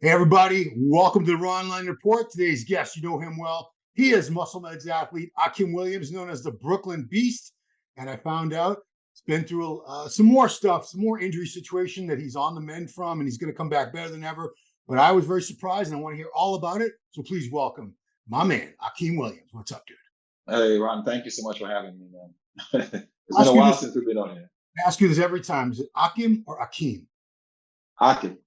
Hey, everybody, welcome to the Ronline Report. Today's guest, you know him well. He is Muscle Meds athlete Akim Williams, known as the Brooklyn Beast. And I found out he's been through some more stuff, some more injury situation that he's on the mend from, and he's going to come back better than ever. But I was very surprised, and I want to hear all about it. So please welcome my man, Akim Williams. What's up, dude? Hey, Ron, thank you so much for having me, man. It's I been ask a you while this, since we've been on here. I ask you this every time. Is it Akim or Akim? Akim.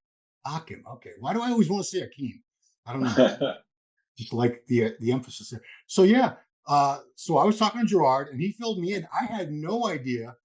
Akim. Okay. Why do I always want to say Akim? I don't know. Just like the emphasis there. So yeah, so I was talking to Gerard, and he filled me in. I had no idea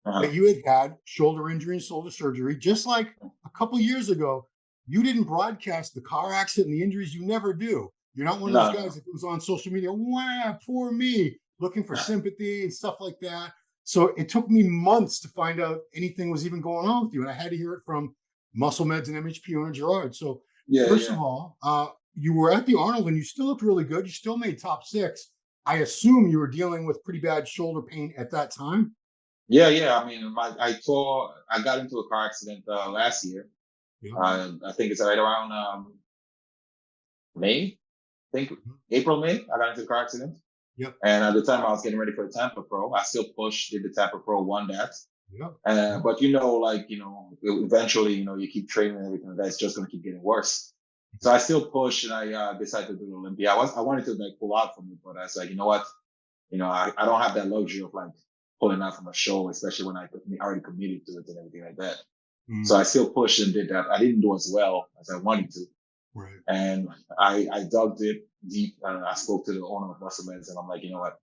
that Uh-huh. you had shoulder injury and shoulder surgery. Just like a couple years ago, you didn't broadcast the car accident and the injuries. You never do. You're not one of those No, guys no. that goes on social media, wow, poor me, looking for sympathy and stuff like that. So it took me months to find out anything was even going on with you, and I had to hear it from Muscle Meds and MHP owner Gerard. So Yeah, first of yeah. all, you were at the Arnold and you still looked really good. You still made top six. I assume you were dealing with pretty bad shoulder pain at that time. Yeah, yeah. I mean, I got into a car accident last year. Yeah. I think it's right around May. I think Mhm. April, May. I got into a car accident. Yep. And at the time I was getting ready for the Tampa Pro. I still pushed, did the Tampa Pro, won that. Yep. But eventually, you keep training and everything. That's just going to keep getting worse. So I still pushed, and I decided to do the Olympia. I wanted to like pull out from it, but I was like, you know what? I don't have that luxury of like pulling out from a show, especially when I already committed to it and everything like that. So Mm, I still pushed and did that. I didn't do as well as I wanted to, right. and I dug deep, and I spoke to the owner of Muscle Meds, and I'm like, you know what?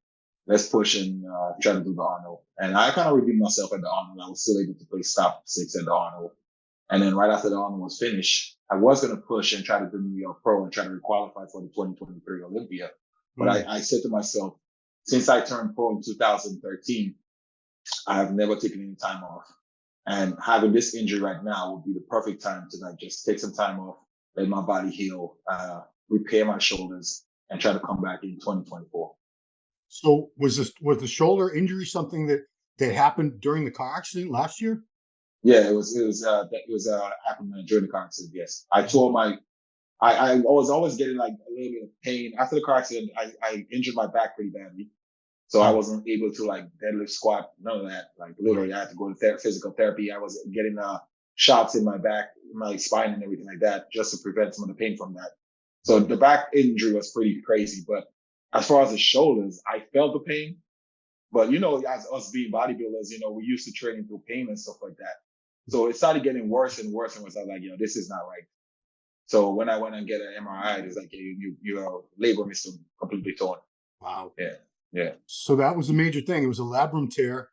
Let's push and try to do the Arnold. And I kind of redeemed myself at the Arnold. I was still able to play stop six at the Arnold. And then right after the Arnold was finished, I was going to push and try to do New York Pro and try to requalify for the 2023 Olympia. But Mm. I said to myself, since I turned pro in 2013, I have never taken any time off. And having this injury right now would be the perfect time to like just take some time off, let my body heal, repair my shoulders, and try to come back in 2024. So was the shoulder injury something that happened during the car accident last year? Yeah, it was happened during the car accident. Yes, I tore my. I was always getting like a little bit of pain after the car accident. I injured my back pretty badly, so I Mm, wasn't able to like deadlift, squat, none of that. Like right. literally, I had to go to physical therapy. I was getting shots in my back, my spine, and everything like that, just to prevent some of the pain from that. So Mm, the back injury was pretty crazy. But as far as the shoulders, I felt the pain. But as us being bodybuilders, we used to training through pain and stuff like that. So it started getting worse and worse, and was like, this is not right. So when I went and get an MRI, it's like, your labrum is completely torn. wow. Yeah, yeah, So that was a major thing. It was a labrum tear.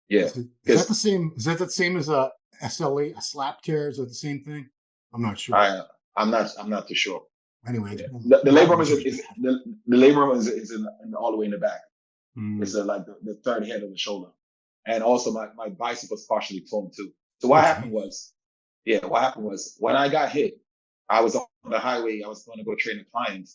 yeah. Is that the Because same? Is that the same as a SLA, a slap tear? Is that the same thing? I'm not sure. I'm not too sure. Anyway, Yeah, the labrum labrum is, tear is is bad. the labrum is in all the way in the back. It's Mm, like the third head of the shoulder, and also my bicep was partially torn too. So oh, what happened geez. was, yeah, what happened was when I got hit, I was on the highway. I was going to go train a client,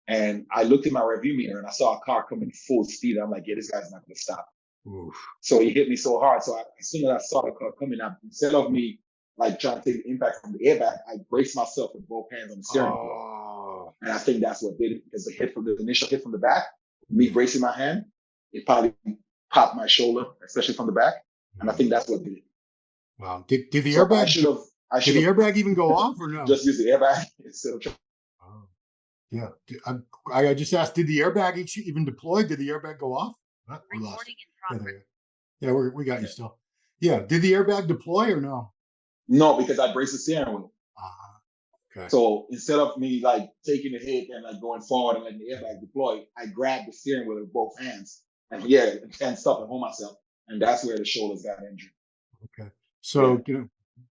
and I looked in my review mirror and I saw a car coming full speed. I'm like, yeah, this guy's not going to stop. Oof. So he hit me so hard. So as soon as I saw the car coming up, instead of me like trying to take the impact from the airbag, I braced myself with both hands on the steering wheel. Oh, And I think that's what did it because the initial hit from the back, me yeah. bracing my hand, it probably popped my shoulder, especially from the back. And I think Mm. that's what did it. Wow. Did the So airbag I did should the have airbag even go off or no? just used the airbag instead of. Oh, yeah. I just asked, did the airbag even deploy? Did the airbag go off? We lost it. Recording in Yeah, progress. yeah, we got you Yeah. still. Yeah. Did the airbag deploy or no? No, because I braced the steering wheel. Okay. So instead of me like taking the hit and like going forward and letting the airbag deploy, I grabbed the steering wheel with both hands and and stop and hold myself. And that's where the shoulders got injured. Okay. Yeah. So,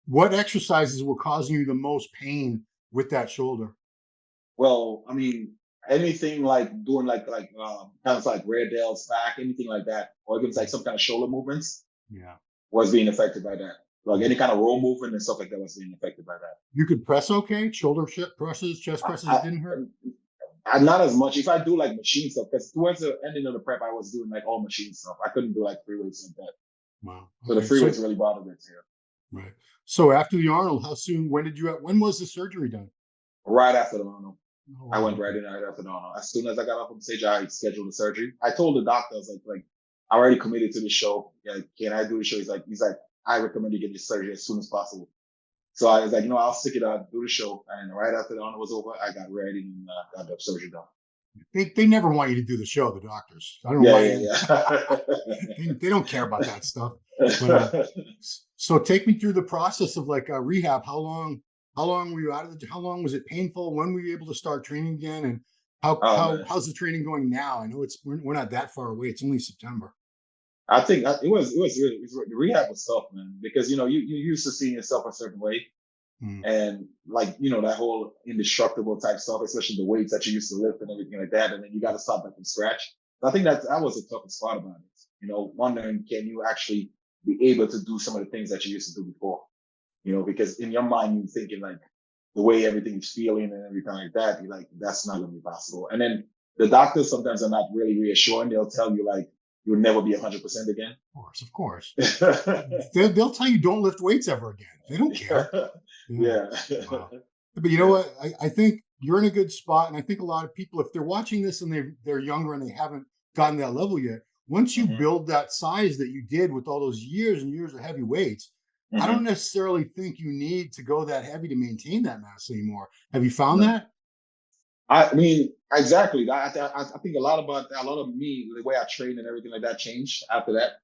what exercises were causing you the most pain with that shoulder? Well, I mean, anything like doing kind of like rear delts back, anything like that, or even like some kind of shoulder movements Yeah. was being affected by that. Like Yeah. any kind of roll movement and stuff like that was being affected by that. You could press okay? Shoulder presses, chest presses I, didn't hurt? not as much. If I do like machine stuff, because towards the ending of the prep, I was doing like all machine stuff. I couldn't do like free weights like that. Wow. So the Okay. free weights really bothered it here. Right. So after the Arnold, when was the surgery done? right after the Arnold. Oh, I went wow. right in right after the Arnold. As soon as I got off on stage, I scheduled the surgery. I told the doctor, I was like, I already committed to the show. Yeah, can I do the show? He's like, I recommend you get your surgery as soon as possible. So I was like, I'll stick it out, do the show. And right after the Arnold was over, I got ready and got the surgery done. They never want you to do the show, the doctors. I don't know Yeah, why they don't care about that stuff. But yeah, so take me through the process of like rehab. How long were you out of the? How long was it painful? When were you able to start training again? And oh man. how's the training going now? I know we're not that far away. It's only September. I think the rehab was tough, man, because you used to seeing yourself a certain way, Mm. and like that whole indestructible type stuff, especially the weights that you used to lift and everything like that, and then you got to start back from scratch. So I think that was the toughest part about it. Wondering, can you actually be able to do some of the things that you used to do before? Because in your mind you're thinking like the way everything's feeling and everything like that, you're like, that's not going to be possible. And then the doctors sometimes are not really reassuring. They'll tell you like you'll never be 100% again. Of course. They'll tell you don't lift weights ever again. They don't care. Yeah. Yeah. Wow. But you know Yeah. what? I think you're in a good spot. And I think a lot of people, if they're watching this and they're younger and they haven't gotten that level yet, once you Hmm. build that size that you did with all those years and years of heavy weights, I don't Hmm. necessarily think you need to go that heavy to maintain that mass anymore. Have you found No. that? I mean, exactly. I think a lot of me, the way I train and everything like that changed after that.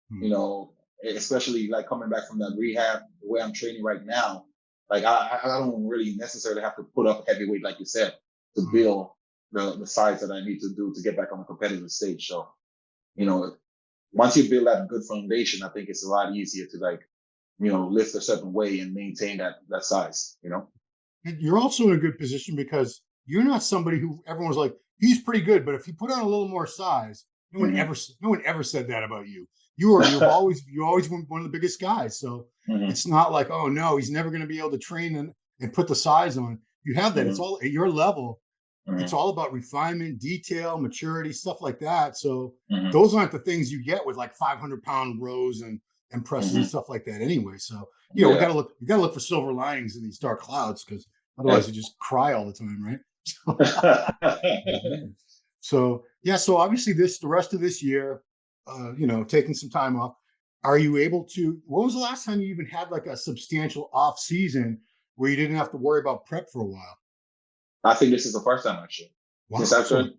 Hmm. you know, Especially like coming back from that rehab, the way I'm training right now, like I don't really necessarily have to put up heavy weight, like you said, to Hmm. build the size that I need to do to get back on a competitive stage. So, you know, once you build that good foundation, I think it's a lot easier to like, lift a certain way and maintain that size. And you're also in a good position because you're not somebody who everyone's like, he's pretty good, but if he put on a little more size, Hmm. no one ever said that about you. You always been one of the biggest guys. So Hmm. it's not like, oh no, he's never going to be able to train and put the size on. You have that. It's Hmm. all at your level. It's Hmm. all about refinement, detail, maturity, stuff like that. So Hmm. those aren't the things you get with like 500-pound rows and presses and Hmm. stuff like that anyway. So Yeah. we gotta look for silver linings in these dark clouds because otherwise you just cry all the time, right? So yeah, so obviously the rest of this year, taking some time off. Are you able to? When was the last time you even had like a substantial off season where you didn't have to worry about prep for a while? I think this is the first time actually. Since Wow. I've So turned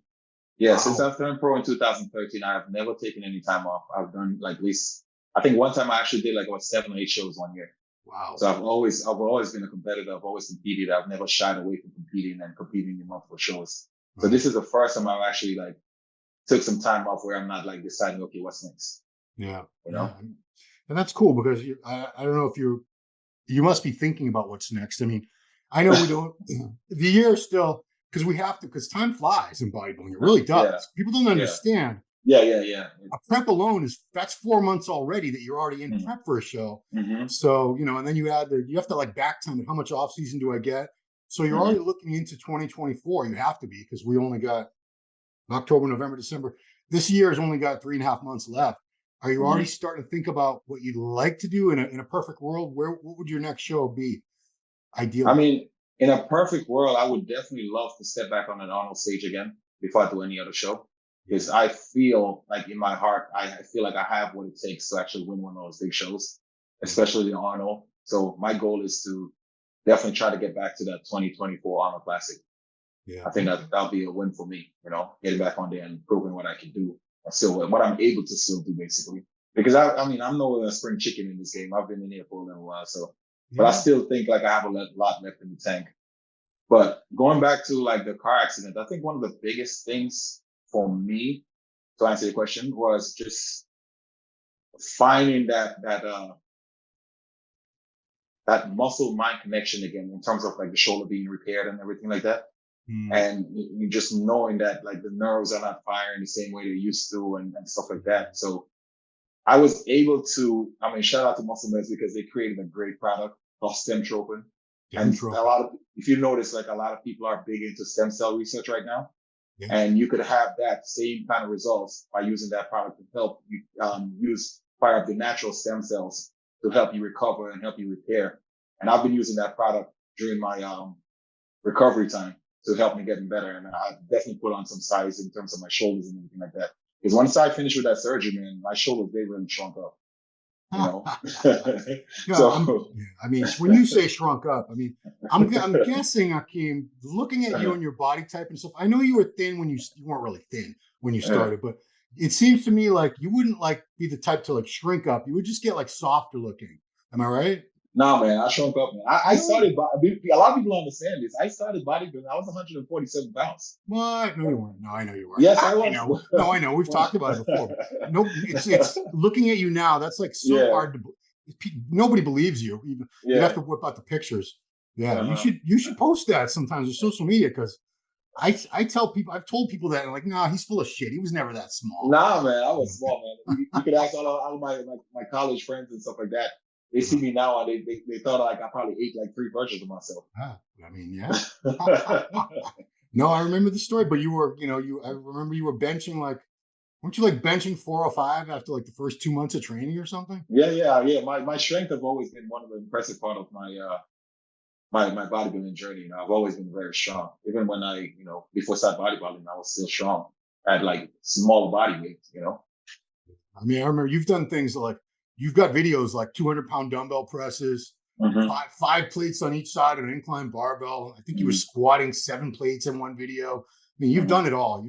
Yeah, since wow. I've turned pro in 2013, I've never taken any time off. I've done like at least, I think one time I actually did like about 7 or 8 shows 1 year. Wow. So I've always been a competitor. I've always competed. I've never shied away from competing and competing in multiple shows. So Right. this is the first time I've actually like took some time off where I'm not like deciding, okay, what's next, Yeah. you Yeah. know? And that's cool because I don't know if you must be thinking about what's next. I mean, I know we don't, the year is still, because we have to, because time flies in bodybuilding. It really Yeah, does. People don't yeah, understand. yeah. A prep alone that's 4 months already that you're already in Mm-hmm. prep for a show. Mm-hmm. So, and then you have to like back time it. How much off season do I get? So you're already Mm-hmm. looking into 2024. You have to be because we only got October, November, December. This year has only got 3.5 months left. Are you already Mm-hmm. starting to think about what you'd like to do in a perfect world? What would your next show be I ideally? mean, in a perfect world, I would definitely love to step back on an Arnold stage again before I do any other show. Because Yeah. I feel like in my heart, I feel like I have what it takes to actually win one of those big shows, Yeah. especially the Arnold. So my goal is to definitely try to get back to that 2024 Arnold Classic. Yeah. I think Okay. that'll be a win for me, getting back on there and proving what I can do, and still what I'm able to still do basically. Because I mean, I'm no spring chicken in this game. I've been in here for a little while, so, but I Yeah. still think like I have a lot left in the tank. But going back to like the car accident, I think one of the biggest things for me, to answer your question, was just finding that muscle mind connection again in terms of like the shoulder being repaired and everything like that. Mm. And you just knowing that like the nerves are not firing the same way they used to and stuff like that. So I was able to, I mean, shout out to Muscle Meds because they created a great product called Stem Tropin. And a Demotropin. lot of, if you notice, like a lot of people are big into stem cell research right now. Yeah. And you could have that same kind of results by using that product to help you use fire up the natural stem cells to help you recover and help you repair. And I've been using that product during my recovery time to help me getting better. And I definitely put on some size in terms of my shoulders and everything like that. Because once I finished with that surgery, man, my shoulders, they really shrunk up, you know? Yeah, So, I mean, when you say shrunk up, I mean, I'm guessing, Akeem, looking at you and your body type and stuff. I know you were thin when you weren't really thin when you yeah. started, but it seems to me like you wouldn't like be the type to like shrink up. You would just get like softer looking. Am I right? Nah, man, I shrunk up, man. I Really? started, a lot of people don't understand this. I started bodybuilding. I was 147 pounds. What? No, you weren't. No, I know you weren't. Yes, I I was. know. No, I know. We've talked about it before. But no, it's looking at you now. That's like so Yeah, hard to. Nobody believes you. Even you'd have yeah. to whip out the pictures. Yeah, Uh-huh. you should post that sometimes on social media because I tell people I've told people that and I'm like, nah, he's full of shit. He was never that small. Nah, man, I was small, man. You could ask all of my college friends and stuff like that. They see me now and they thought like I probably ate like 3 versions of myself. Yeah, I mean, yeah. No, I remember the story, but you were, I remember you were benching like, weren't you like benching 405 after like the first 2 months of training or something? Yeah. My strength have always been one of the impressive part of my bodybuilding journey. I've always been very strong. Even when before I started bodybuilding, I was still strong at like small body weight. I mean, I remember you've done things like you've got videos like 200-pound dumbbell presses, Mm-hmm. five plates on each side of an incline barbell. I think you were Mm-hmm. squatting 7 plates in one video. I mean, you've Mm-hmm. done it all.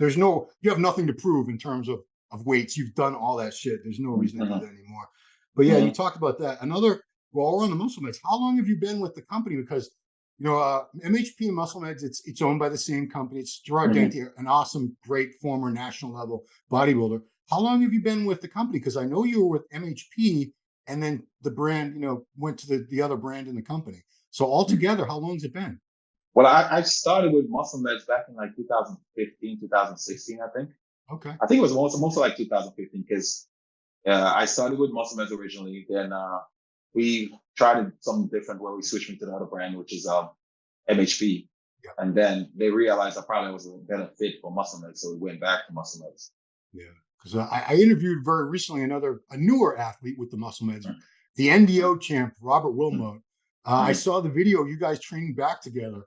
You have nothing to prove in terms of weights. You've done all that shit. There's no reason to do Mm-hmm. that anymore. But yeah, you Mm-hmm. talked about that. Well, we're on the Muscle Meds. How long have you been with the company? Because MHP and Muscle Meds, it's owned by the same company. It's Gerard Mm-hmm. Dentier, an awesome, great former national level bodybuilder. How long have you been with the company? Because I know you were with MHP, and then the brand, went to the other brand in the company. So Mm-hmm. altogether, how long has it been? Well, I started with muscle meds back in like 2015, 2016, I think. Okay. I think it was most of like 2015 because I started with muscle meds originally. Then we tried something different where we switched me to the other brand, which is MHP. Yeah. And then they realized I probably was a better fit for muscle meds, so we went back to muscle meds. Yeah. Because I interviewed very recently a newer athlete with the Muscle Meds, the Mm-hmm. NDO champ, Robert Wilmot. I Mm-hmm. saw the video, you guys training back together.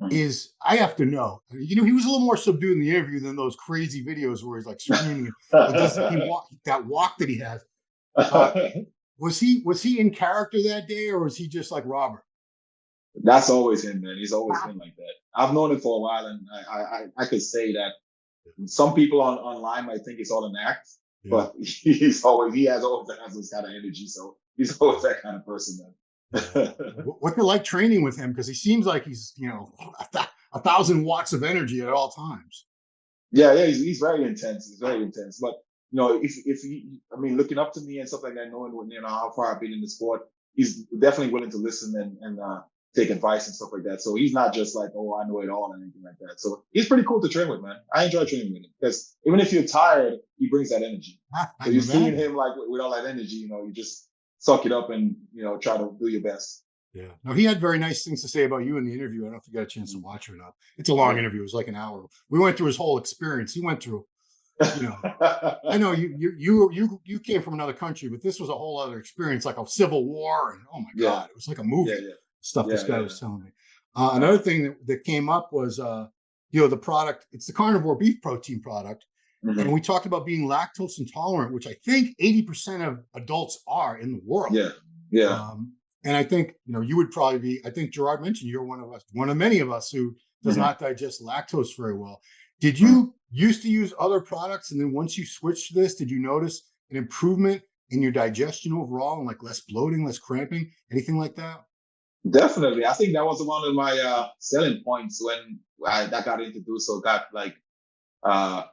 Mm-hmm. I have to know. He was a little more subdued in the interview than those crazy videos where he's like screaming. That walk that he has. Uh, was he in character that day, or was he just like Robert? That's always him, man. He's always been like that. I've known him for a while, and I could say that some people online might think it's all an act, Yeah, but he always has this kind of energy. So he's always that kind of person, yeah. man. What's it like training with him? Because he seems like he's 1,000 watts of energy at all times. Yeah, he's very intense. He's very intense. But if he, I mean, looking up to me and stuff like that, knowing how far I've been in the sport, he's definitely willing to listen and take advice and stuff like that. So he's not just like, oh, I know it all and anything like that. So he's pretty cool to train with, man. I enjoy training with him because even if you're tired, he brings that energy. I So can you're seeing imagine. him like with all that energy, you just suck it up and try to do your best. Yeah. No, he had very nice things to say about you in the interview. I don't know if you got a chance to watch it or not. It's a long Yeah. interview. It was like an hour. We went through his whole experience. He went through, you know, I know you came from another country, but this was a whole other experience, like a civil war, and oh my Yeah. god, it was like a Yeah. movie. Yeah. Stuff this Yeah. guy Yeah. was telling me. Another Uh, thing that came up was, the product. It's the Carnivore beef protein product, and mhm. we talked about being lactose intolerant, which I think 80% of adults are in the world. Yeah. Yeah. Um, and I think you would probably be. I think Gerard mentioned you're one of us, one of many of us who does Mhm. not digest lactose very well. Did Mhm. you used to use other products, and then once you switched to this, did you notice an improvement in your digestion overall, and like less bloating, less cramping, anything like that? Definitely. I think that was one of my selling points when that got introduced or got like uh,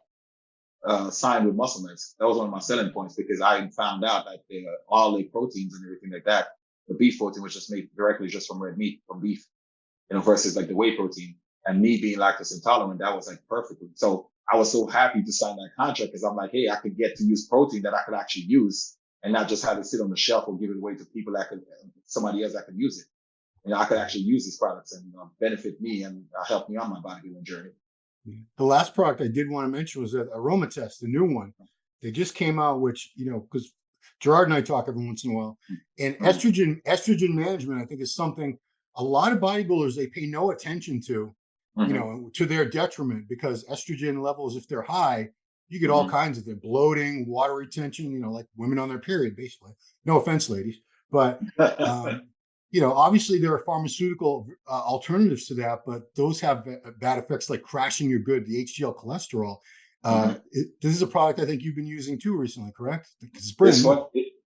signed with Muscle Mass. That was one of my selling points because I found out that all the proteins and everything like that, the beef protein was just made directly just from red meat, from beef, versus like the whey protein. And me being lactose intolerant, that was like perfectly. So I was so happy to sign that contract because I'm like, hey, I could get to use protein that I could actually use and not just have it sit on the shelf or give it away to people somebody else that could use it. I could actually use these products and benefit me and help me on my bodybuilding journey. The last product I did want to mention was that Aromatest, the new one. They just came out, which because Gerard and I talk every once in a while, and Mm-hmm. estrogen management, I think, is something. a lot of bodybuilders, they pay no attention to, to their detriment, because estrogen levels, if they're high, you get all kinds of things, bloating, water retention, like women on their period, basically. No offense, ladies. But, obviously there are pharmaceutical alternatives to that, but those have bad effects like crashing your good, the HDL cholesterol. This is a product I think you've been using too recently, correct? It's brand new.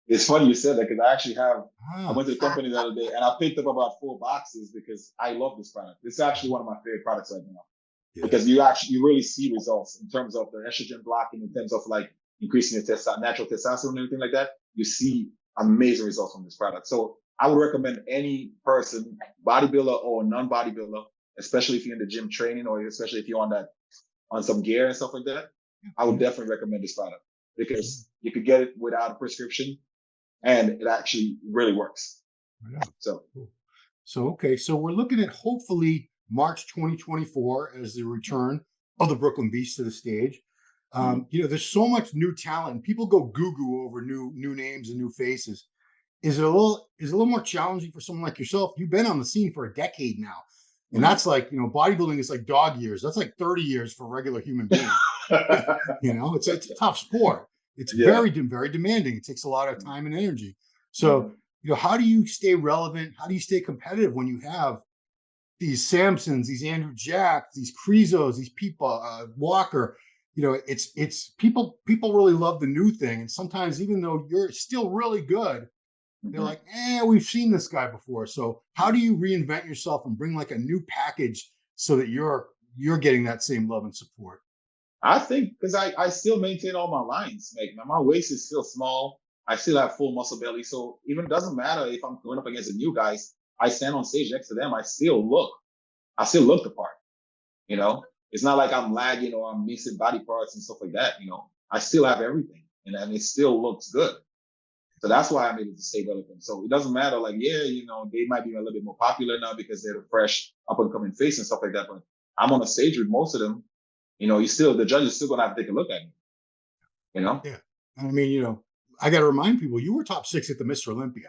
It's funny you said that, because I actually I went to the company the other day and I picked up about 4 boxes because I love this product. It's actually one of my favorite products right now, because you really see results in terms of the estrogen blocking, in terms of like increasing your natural testosterone and everything like that. You see amazing results from this product. So I would recommend any person, bodybuilder or non-bodybuilder, especially if you're in the gym training, or especially if you're on some gear and stuff like that, I would definitely recommend this product, because you could get it without a prescription and it actually really works. So okay. So we're looking at hopefully March 2024 as the return of the Brooklyn Beast to the stage. There's so much new talent. People go goo-goo over new names and new faces. Is it a little more challenging for someone like yourself? You've been on the scene for a decade now. And that's like, bodybuilding is like dog years. That's like 30 years for a regular human being. It's a tough sport. It's very, very demanding. It takes a lot of time and energy. So, how do you stay relevant? How do you stay competitive when you have these Samsons, these Andrew Jacks, these Creezos, these people, Walker? It's people really love the new thing. And sometimes, even though you're still really good, they're like, we've seen this guy before. So how do you reinvent yourself and bring like a new package so that you're getting that same love and support? I think because I still maintain all my lines. Like my waist is still small. I still have full muscle belly. So even it doesn't matter if I'm going up against the new guys, I stand on stage next to them. I still look the part. It's not like I'm lagging or I'm missing body parts and stuff like that. I still have everything, and it still looks good. So that's why I'm able to stay relevant. So it doesn't matter, like, they might be a little bit more popular now because they're the fresh up and coming face and stuff like that. But I'm on a stage with most of them. The judge is still going to have to take a look at me. Yeah. I mean, I got to remind people, you were top 6 at the Mr. Olympia,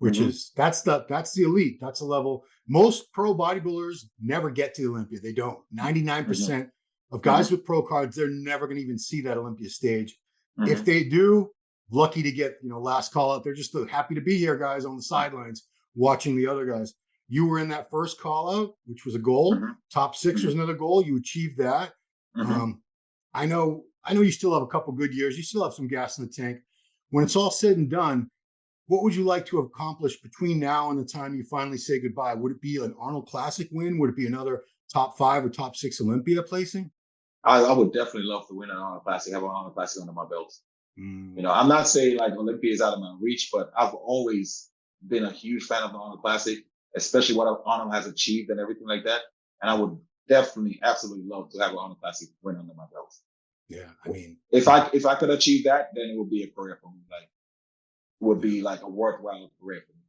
which is, that's the elite. That's a level. Most pro bodybuilders never get to the Olympia. They don't. 99% of guys with pro cards, they're never going to even see that Olympia stage. If they do, lucky to get, last call out. They're just happy to be here, guys, on the sidelines watching the other guys. You were in that first call out, which was a goal. Top 6 was another goal. You achieved that. I know you still have a couple good years. You still have some gas in the tank. When it's all said and done, what would you like to have accomplished between now and the time you finally say goodbye? Would it be an Arnold Classic win? Would it be another top 5 or top 6 Olympia placing? I would definitely love to win an Arnold Classic, have an Arnold Classic under my belt. I'm not saying like Olympia is out of my reach, but I've always been a huge fan of the Arnold Classic, especially what Arnold has achieved and everything like that. And I would definitely, absolutely love to have an Arnold Classic win under my belt. Yeah, I mean, if I could achieve that, then it would be a career for me. Like, it would be like a worthwhile career for me.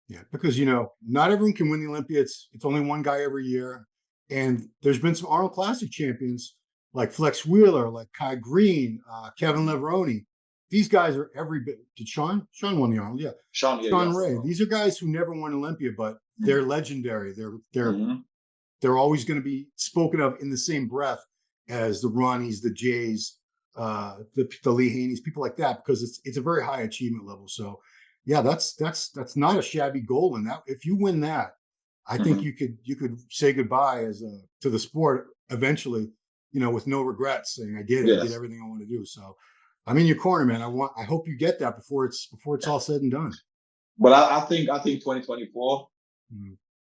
Yeah, because not everyone can win the Olympia. It's only one guy every year, and there's been some Arnold Classic champions like Flex Wheeler, like Kai Green, Kevin Levrone. These guys are every bit. Did Sean won the Arnold? Yeah, Sean Ray. These are guys who never won Olympia, but they're legendary. They're always going to be spoken of in the same breath as the Ronnies, the Jays, the Lee Haneys, people like that, because it's a very high achievement level. So yeah, that's not a shabby goal. And that, if you win that, I think you could say goodbye to the sport eventually, with no regrets, saying I did everything I want to do. So I'm in your corner, man. I hope you get that before it's all said and done. But I think 2024.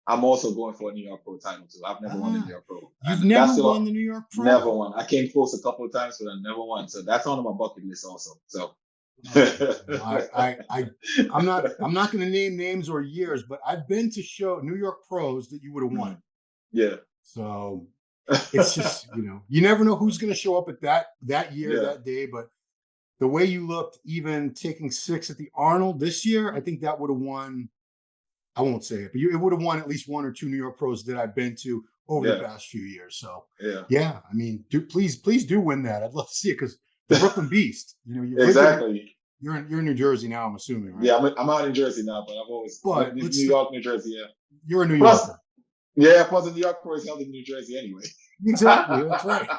I'm also going for a New York Pro title too. I've never won the New York Pro. You've never won the New York Pro? Never won. I came close a couple of times, but I never won. So that's on my bucket list also. So I'm not going to name names or years, but I've been to New York Pros that you would have won. Yeah. So it's just, you never know who's going to show up at that year, that day. But the way you looked, even taking 6 at the Arnold this year, I think that would have won. I won't say it, but it would have won at least 1 or 2 New York Pros that I've been to over the past few years. So yeah, I mean, please do win that. I'd love to see it, because the Brooklyn Beast. Exactly. You're in New Jersey now, I'm assuming, right? Yeah, I'm out in Jersey now, but I've always New York, New Jersey. Yeah. You're a New Plus, Yorker. yeah, plus the New York Pro is held in New Jersey anyway. Exactly. That's right.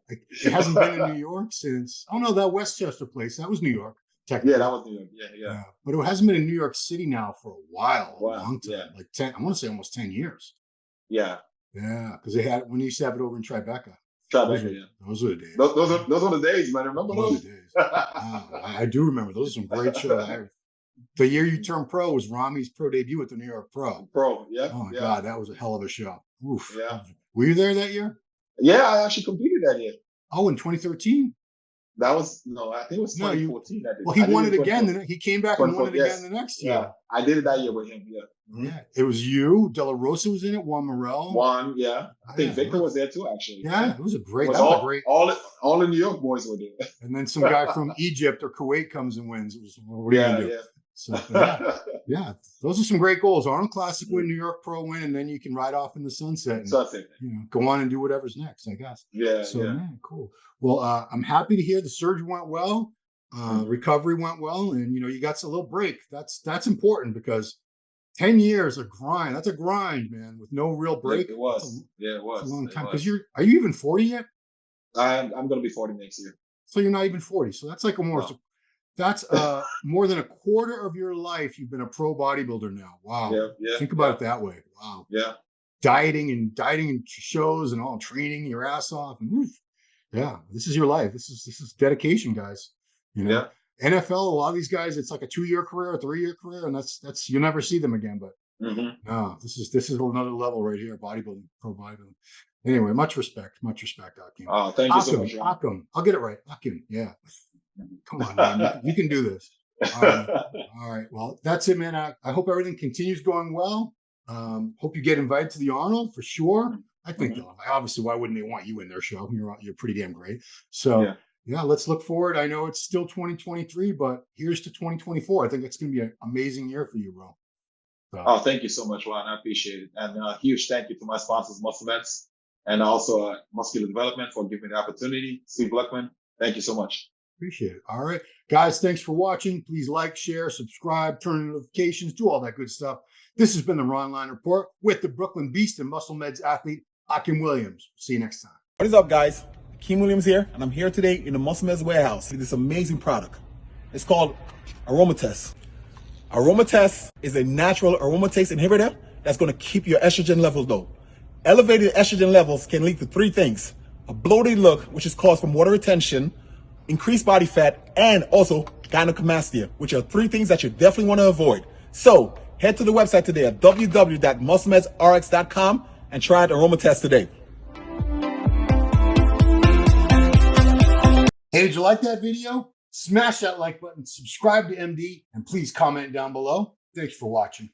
It hasn't been in New York since, oh no, that Westchester place, that was New York, technically. Yeah, that was New York. Yeah. But it hasn't been in New York City now for a while, Wow. a long time, Yeah. like 10, I want to say almost 10 years. Yeah. Yeah, because they had, when they used to have it over in Tribeca. Tribeca, Those were the days. Those are the days, man. Remember those? Those are the days. I do remember. Those are some great shows. The year you turned pro was Rami's pro debut at the New York Pro. Yeah. Oh my God, that was a hell of a show. Oof. Yeah. Were you there that year? Yeah, I actually competed that year. Oh, in 2013? That was, no, I think it was 2014. Well, he won it again. He came back and won it again the next year. Yeah, I did it that year with him. Yeah. Yeah, it was you. De La Rosa was in it. Juan Morel. Yeah. I think Victor was there too, actually. Yeah, it was a great. All the New York boys were there. And then some guy from Egypt or Kuwait comes and wins. It was, what are you gonna do? Yeah. So yeah, those are some great goals. Arnold Classic win, New York Pro win, and then you can ride off in the sunset and go on and do whatever's next, I guess. Yeah. So man, cool. Well, I'm happy to hear the surgery went well, recovery went well, and you got a little break. That's important because 10 years of grind. That's a grind, man, with no real break. It was. It was a long time. Because are you even 40 yet? I'm gonna be 40 next year. So you're not even 40. So that's like that's more than a quarter of your life you've been a pro bodybuilder now. Wow. Yeah. Think about it that way. Wow. Yeah. Dieting and shows and all, training your ass off. And yeah, this is your life. This is dedication, guys. Yeah. NFL, a lot of these guys, it's like a 2-year career, a 3-year career, and that's you'll never see them again. But no, this is another level right here, bodybuilding, pro bodybuilding. Anyway, much respect, Akim. Oh, thank you so much. Akim, I'll get it right. Akim, yeah. Come on, man. You can do this. All right. Well, that's it, man. I hope everything continues going well. Hope you get invited to the Arnold for sure. I think obviously, why wouldn't they want you in their show? You're pretty damn great. So yeah, let's look forward. I know it's still 2023, but here's to 2024. I think it's going to be an amazing year for you, bro. So. Oh, thank you so much, Juan. I appreciate it. And a huge thank you to my sponsors, Musclemeds, and also Muscular Development for giving me the opportunity. Steve Luckman, thank you so much. Appreciate it. All right, guys, thanks for watching. Please like, share, subscribe, turn on notifications, do all that good stuff. This has been the Ronline Report with the Brooklyn Beast and Muscle Meds athlete, Akim Williams. See you next time. What is up, guys? Akim Williams here, and I'm here today in the Muscle Meds warehouse with this amazing product. It's called Aromatest. Aromatest is a natural aromatase inhibitor that's going to keep your estrogen levels low. Elevated estrogen levels can lead to 3 things: a bloated look, which is caused from water retention, increased body fat, and also gynecomastia, which are 3 things that you definitely want to avoid. So head to the website today at www.musclemedsrx.com and try the Aromatest today. Hey, did you like that video? Smash that like button, subscribe to MD, and please comment down below. Thanks for watching.